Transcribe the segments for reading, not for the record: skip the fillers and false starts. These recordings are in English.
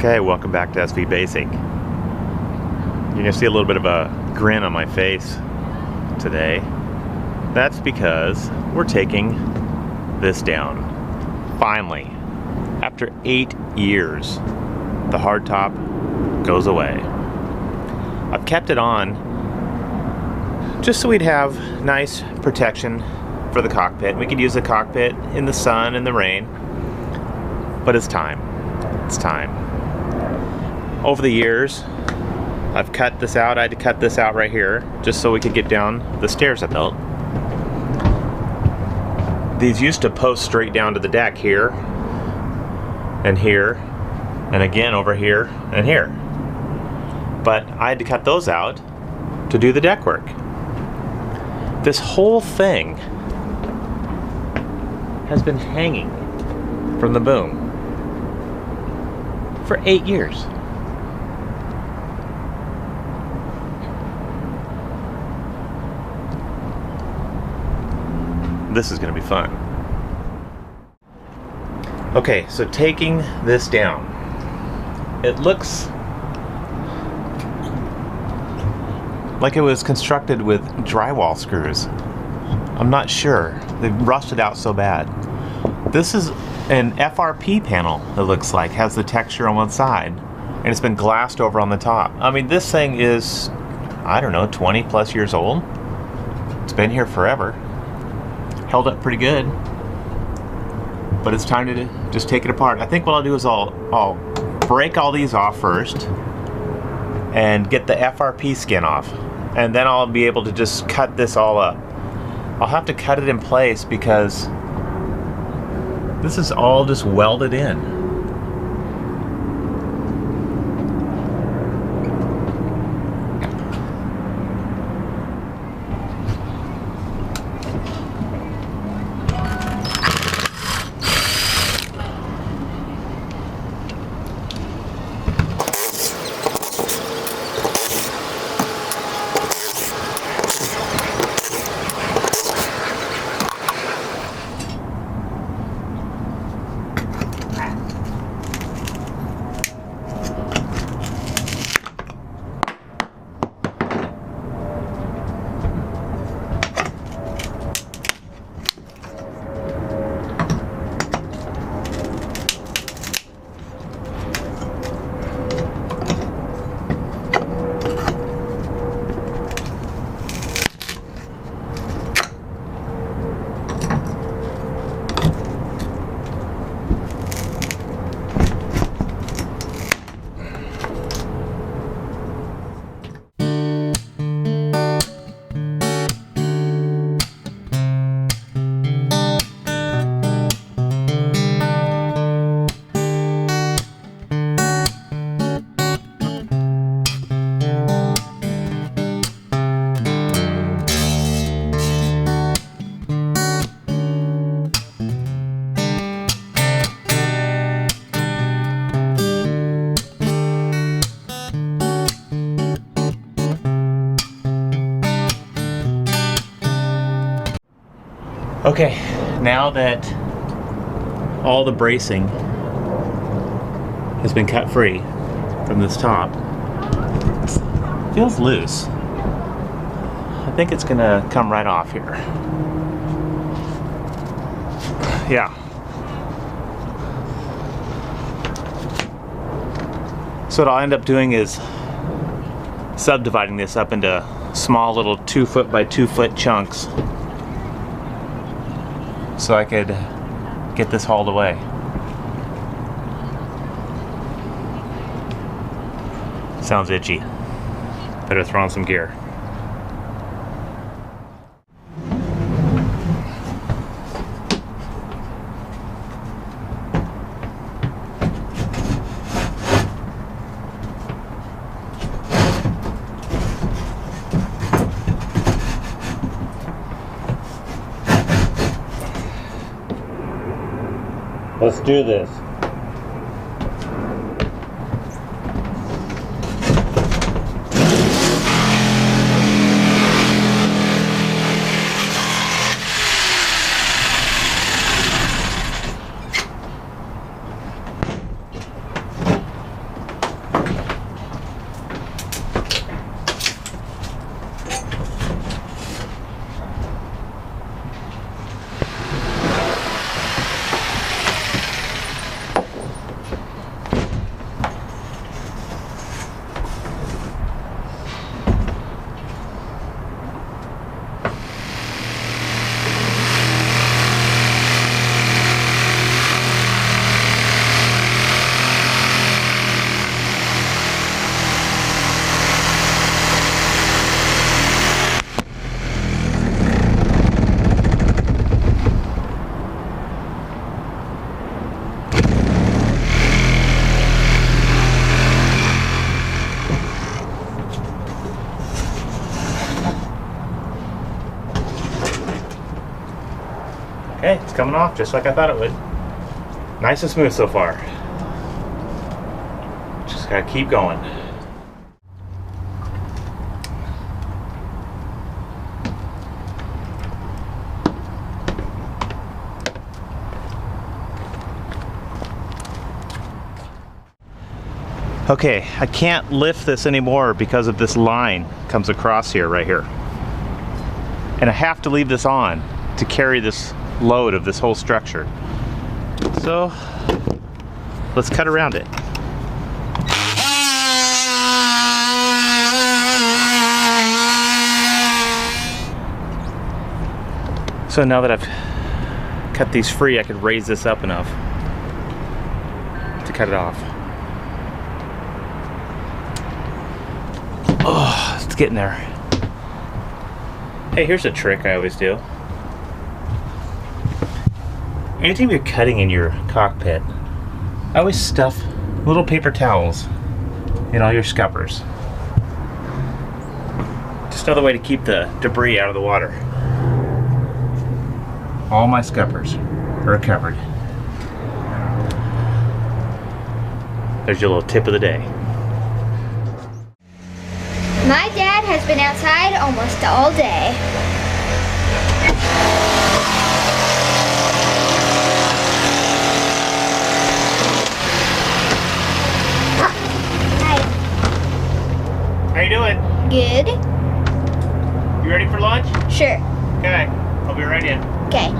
Okay, welcome back to SV Basic. You're gonna see a little bit of a grin on my face today. That's because we're taking this down. Finally, after 8 years, the hardtop goes away. I've kept it on just so we'd have nice protection for the cockpit. We could use the cockpit in the sun and the rain, but it's time. It's time. Over the years, I've cut this out. I had to cut this out right here just so we could get down the stairs I built. These used to post straight down to the deck here and here and again over here and here. But I had to cut those out to do the deck work. This whole thing has been hanging from the boom for 8 years. This is going to be fun. Okay, so taking this down, it looks like it was constructed with drywall screws. I'm not sure. They've rusted out so bad. This is an FRP panel, it looks like, has the texture on one side, and it's been glassed over on the top. I mean, this thing is, I don't know, 20 plus years old. It's been here forever. Held up pretty good, but it's time to just take it apart. I think what I'll do is I'll break all these off first and get the FRP skin off, and then I'll be able to just cut this all up. I'll have to cut it in place because this is all just welded in. Okay, now that all the bracing has been cut free from this top, it feels loose. I think it's gonna come right off here. Yeah. So what I'll end up doing is subdividing this up into small little 2 foot by 2 foot chunks, so I could get this hauled away. Sounds itchy. Better throw on some gear. Let's do this. Okay, it's coming off just like I thought it would. Nice and smooth so far. Just gotta keep going. Okay, I can't lift this anymore because of this line comes across here, right here. And I have to leave this on to carry this load of this whole structure. So, let's cut around it. So now that I've cut these free, I could raise this up enough to cut it off. Oh, it's getting there. Hey, here's a trick I always do. Anytime you're cutting in your cockpit, I always stuff little paper towels in all your scuppers. Just another way to keep the debris out of the water. All my scuppers are covered. There's your little tip of the day. My dad has been outside almost all day. Hi. How you doing? Good. You ready for lunch? Sure. Okay, I'll be right in. Okay.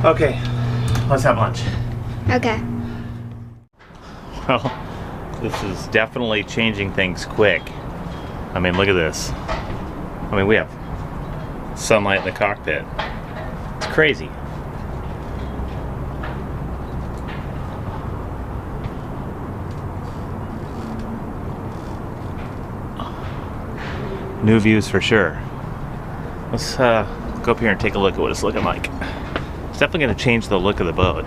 Okay, let's have lunch. Okay. Well, this is definitely changing things quick. I mean, look at this. I mean, we have sunlight in the cockpit. It's crazy. New views for sure. Let's go up here and take a look at what it's looking like. It's definitely going to change the look of the boat.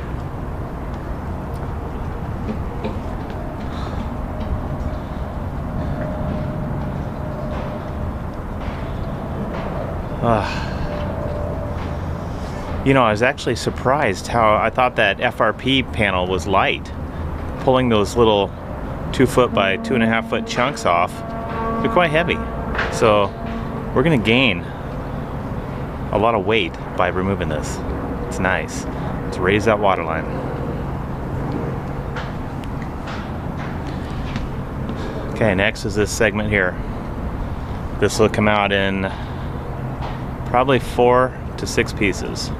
You know, I was actually surprised how I thought that FRP panel was light. Pulling those little 2 foot by 2.5 foot chunks off, they're quite heavy. So we're gonna gain a lot of weight by removing this. It's nice. Let's raise that water line. Okay, next is this segment here. This will come out in probably 4 to 6 pieces.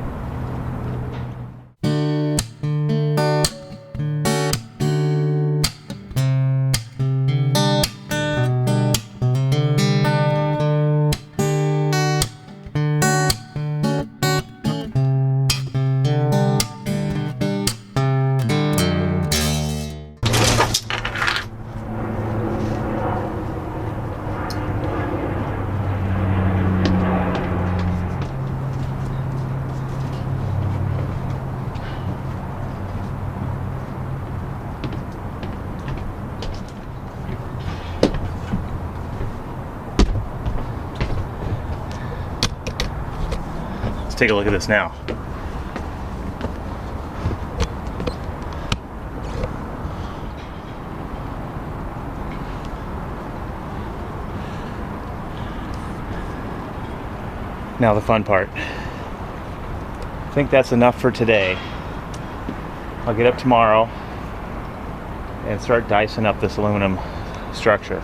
Let's take a look at this now. Now the fun part. I think that's enough for today. I'll get up tomorrow and start dicing up this aluminum structure.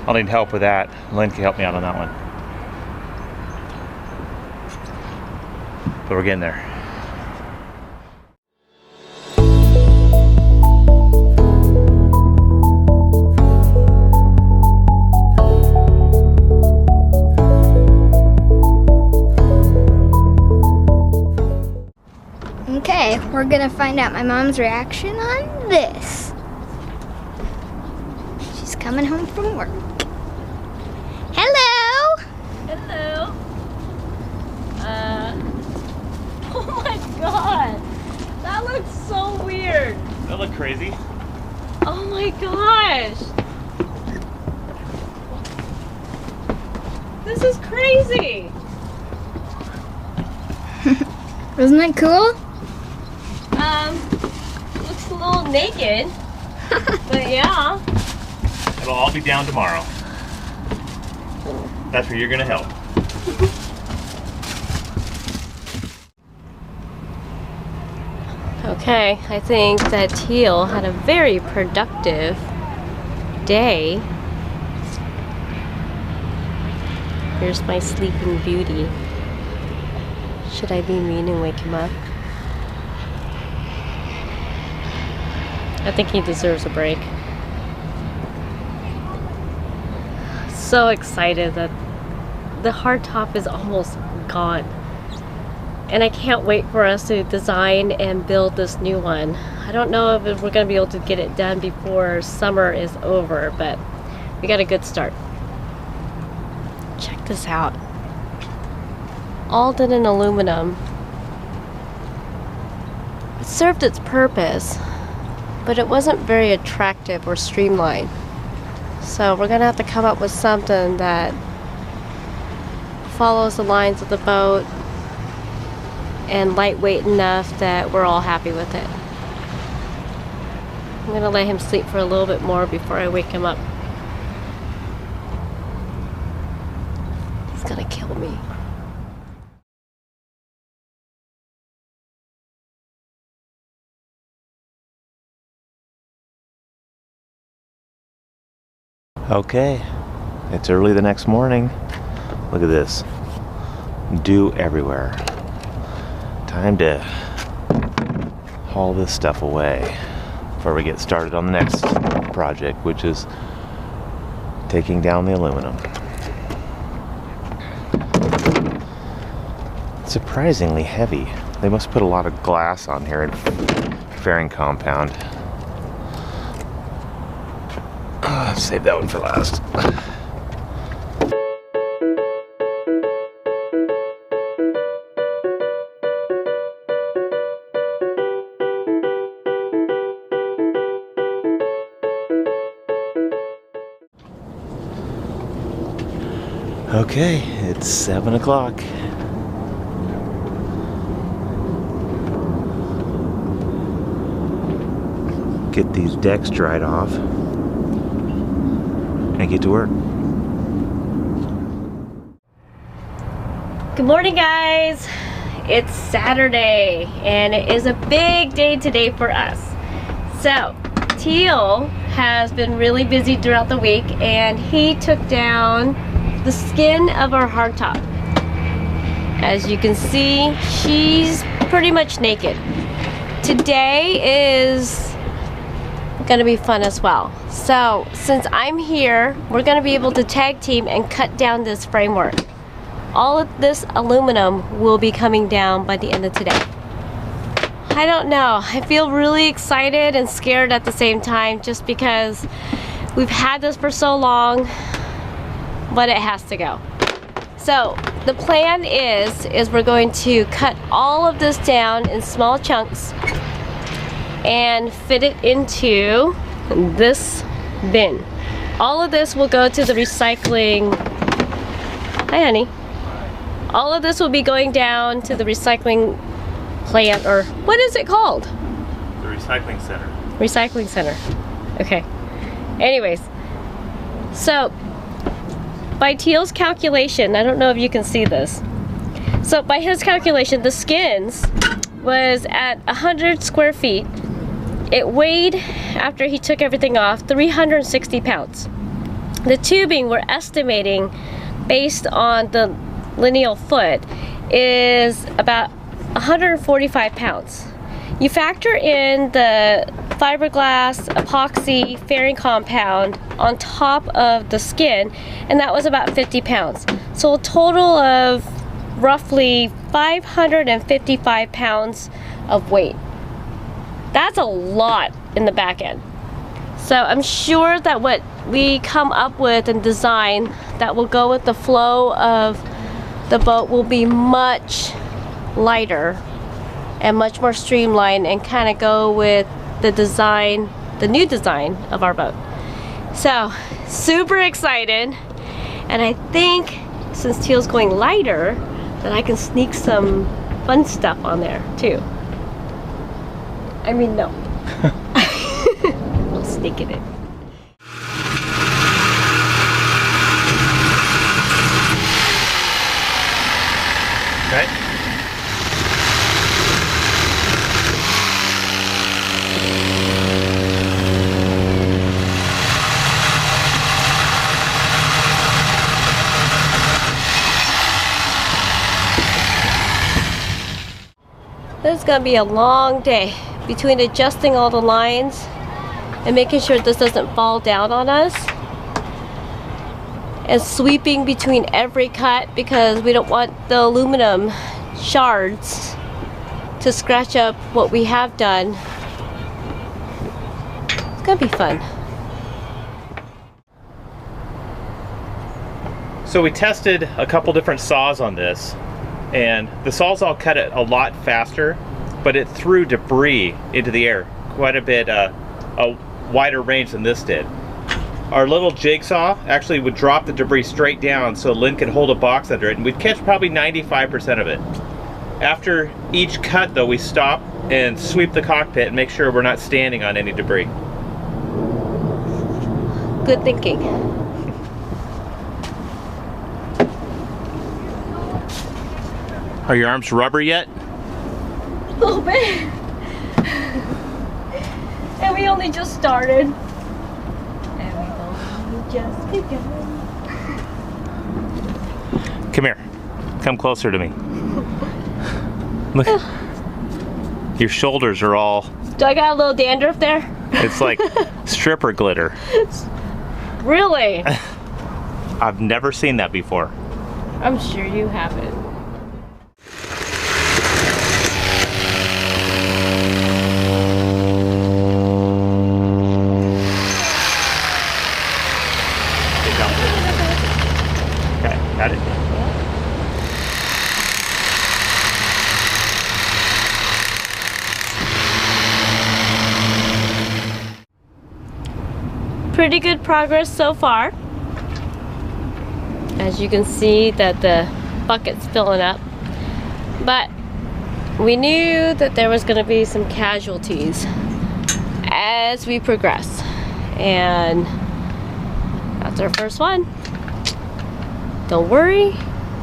I'll need help with that. Lynn can help me out on that one. But we're getting there. Okay, we're gonna find out my mom's reaction on this. She's coming home from work. Hello! Hello. Oh my god. That looks so weird. That look crazy. Oh my gosh. This is crazy. Isn't that cool? Looks a little naked. But yeah. It'll all be down tomorrow. That's where you're gonna help. Okay, I think that Teal had a very productive day. Here's my sleeping beauty. Should I be mean and wake him up? I think he deserves a break. So excited that the hardtop is almost gone. And I can't wait for us to design and build this new one. I don't know if we're going to be able to get it done before summer is over, but we got a good start. Check this out. All done in aluminum. It served its purpose, but it wasn't very attractive or streamlined. So we're going to have to come up with something that follows the lines of the boat and lightweight enough that we're all happy with it. I'm gonna let him sleep for a little bit more before I wake him up. He's gonna kill me. Okay, it's early the next morning. Look at this. Dew everywhere. Time to haul this stuff away before we get started on the next project, which is taking down the aluminum. It's surprisingly heavy. They must put a lot of glass on here at fairing compound. Save that one for last. Okay, it's 7 o'clock. Get these decks dried off and get to work. Good morning, guys. It's Saturday and it is a big day today for us. So Teal has been really busy throughout the week and he took down the skin of our hardtop. As you can see, she's pretty much naked. Today is gonna be fun as well. So since I'm here, we're gonna be able to tag team and cut down this framework. All of this aluminum will be coming down by the end of today. I don't know, I feel really excited and scared at the same time just because we've had this for so long, but it has to go. So the plan is we're going to cut all of this down in small chunks and fit it into this bin. All of this will go to the recycling. Hi, honey. All of this will be going down to the recycling plant, or what is it called? The recycling center. Recycling center. Okay. Anyways, so by Teal's calculation, I don't know if you can see this. So by his calculation, the skins was at 100 square feet. It weighed, after he took everything off, 360 pounds. The tubing we're estimating, based on the lineal foot, is about 145 pounds. You factor in the fiberglass, epoxy, fairing compound on top of the skin, and that was about 50 pounds. So a total of roughly 555 pounds of weight. That's a lot in the back end. So I'm sure that what we come up with and design that will go with the flow of the boat will be much lighter and much more streamlined and kind of go with the design, the new design of our boat. So super excited, and I think since Teal's going lighter that I can sneak some fun stuff on there too. I mean, no. I'll sneak it in. Okay. This is gonna be a long day between adjusting all the lines and making sure this doesn't fall down on us, and sweeping between every cut because we don't want the aluminum shards to scratch up what we have done. It's gonna be fun. So we tested a couple different saws on this, and the saws all cut it a lot faster, but it threw debris into the air quite a bit, a wider range than this did. Our little jigsaw actually would drop the debris straight down so Lynn could hold a box under it, and we'd catch probably 95% of it. After each cut though, we stop and sweep the cockpit and make sure we're not standing on any debris. Good thinking. Are your arms rubber yet? A little bit. And we only just started. And we've only just begun. Come here. Come closer to me. Look. Your shoulders are all... Do I got a little dandruff there? It's like stripper glitter. Really? I've never seen that before. I'm sure you haven't. Okay, got it. Pretty good progress so far. As you can see that the bucket's filling up. But we knew that there was going to be some casualties as we progress. And that's our first one. Don't worry.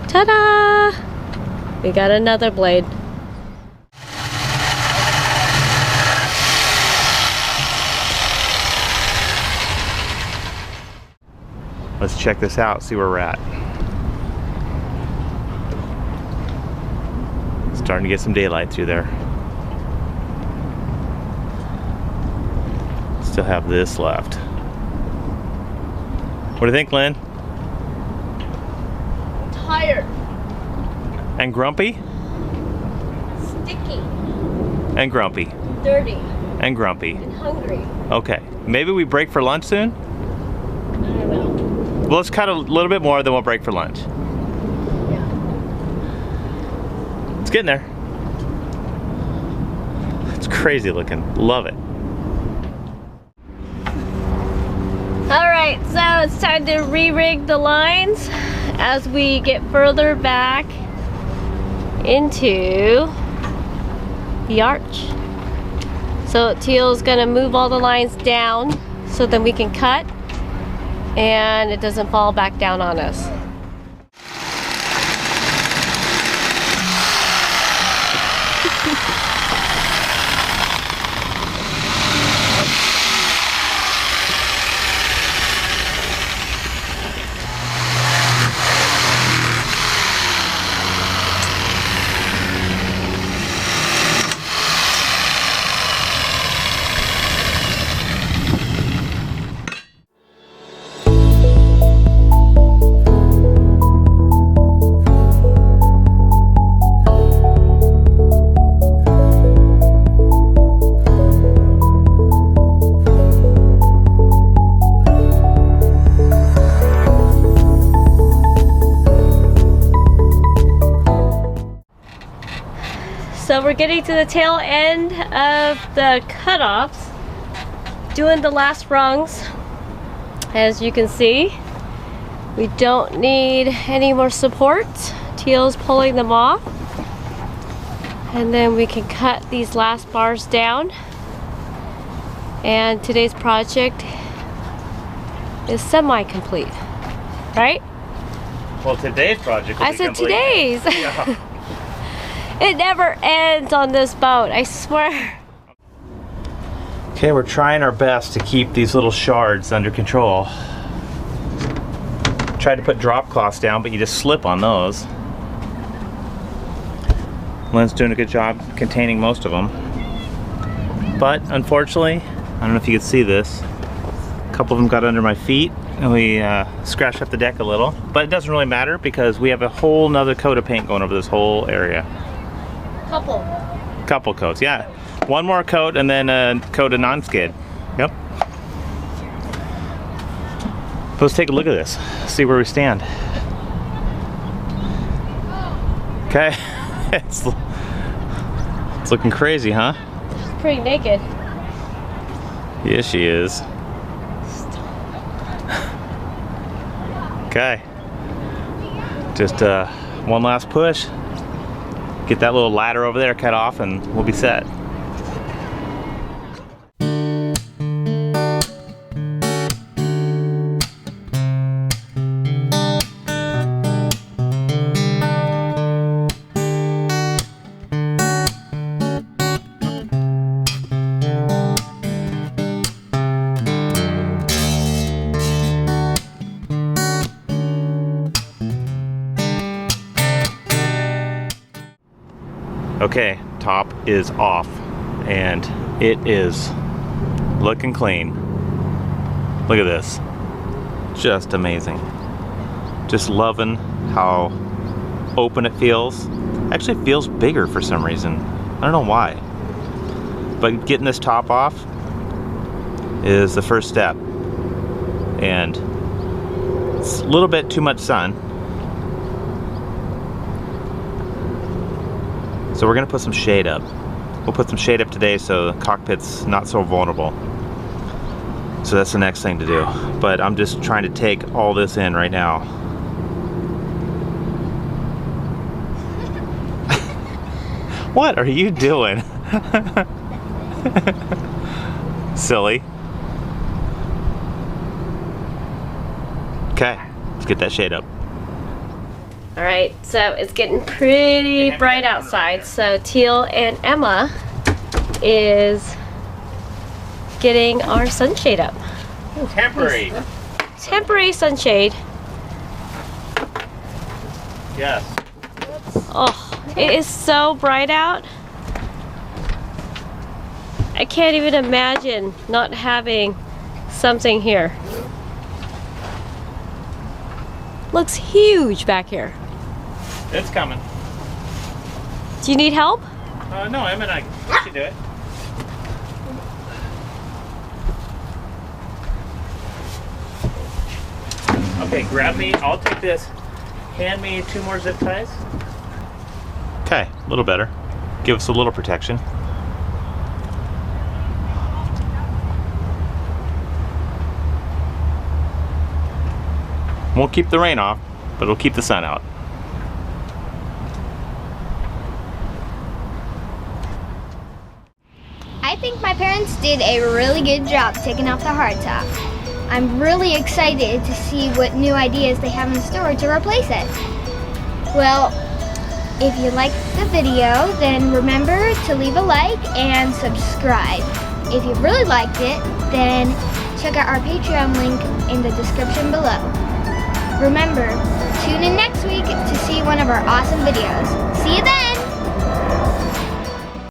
Ta-da! We got another blade. Let's check this out, see where we're at. Starting to get some daylight through there. Still have this left. What do you think, Lynn? I'm tired. And grumpy? Sticky. And grumpy. Dirty. And grumpy. And hungry. Okay, maybe we break for lunch soon? I don't know. Well, let's cut a little bit more, then we'll break for lunch. Yeah. It's getting there. It's crazy looking. Love it. Alright, so it's time to re-rig the lines as we get further back into the arch. So Teal's gonna move all the lines down so then we can cut and it doesn't fall back down on us. So we're getting to the tail end of the cutoffs, doing the last rungs. As you can see, we don't need any more support. Teal's pulling them off. And then we can cut these last bars down. And today's project is semi-complete, right? Well, today's project will I be said complete. today's. Yeah. It never ends on this boat, I swear. Okay, we're trying our best to keep these little shards under control. Tried to put drop cloths down, but you just slip on those. Lynn's doing a good job containing most of them. But unfortunately, I don't know if you can see this, a couple of them got under my feet and we scratched up the deck a little. But it doesn't really matter because we have a whole nother coat of paint going over this whole area. Couple coats, yeah. One more coat and then a coat of non-skid. Yep. Let's take a look at this, see where we stand. Okay, it's looking crazy, huh? She's pretty naked. Yes, she is. Okay. Just one last push. Get that little ladder over there cut off and we'll be set. Okay, top is off and it is looking clean. Look at this, just amazing. Just loving how open it feels. Actually, it feels bigger for some reason. I don't know why. But getting this top off is the first step. And it's a little bit too much sun. So we're gonna put some shade up. We'll put some shade up today so the cockpit's not so vulnerable. So that's the next thing to do. But I'm just trying to take all this in right now. What are you doing? Silly. Okay, let's get that shade up. All right, so it's getting pretty bright outside. So Teal and Emma is getting our sunshade up. Temporary. Temporary sunshade. Yes. Oh, it is so bright out. I can't even imagine not having something here. Looks huge back here. It's coming. Do you need help? No, Emma and I can do it. Okay, grab me. I'll take this. Hand me 2 more zip ties. Okay, a little better. Give us a little protection. Won't keep the rain off, but it'll keep the sun out. I think my parents did a really good job taking off the hardtop. I'm really excited to see what new ideas they have in store to replace it. Well, if you liked the video, then remember to leave a like and subscribe. If you really liked it, then check out our Patreon link in the description below. Remember, tune in next week to see one of our awesome videos. See you then!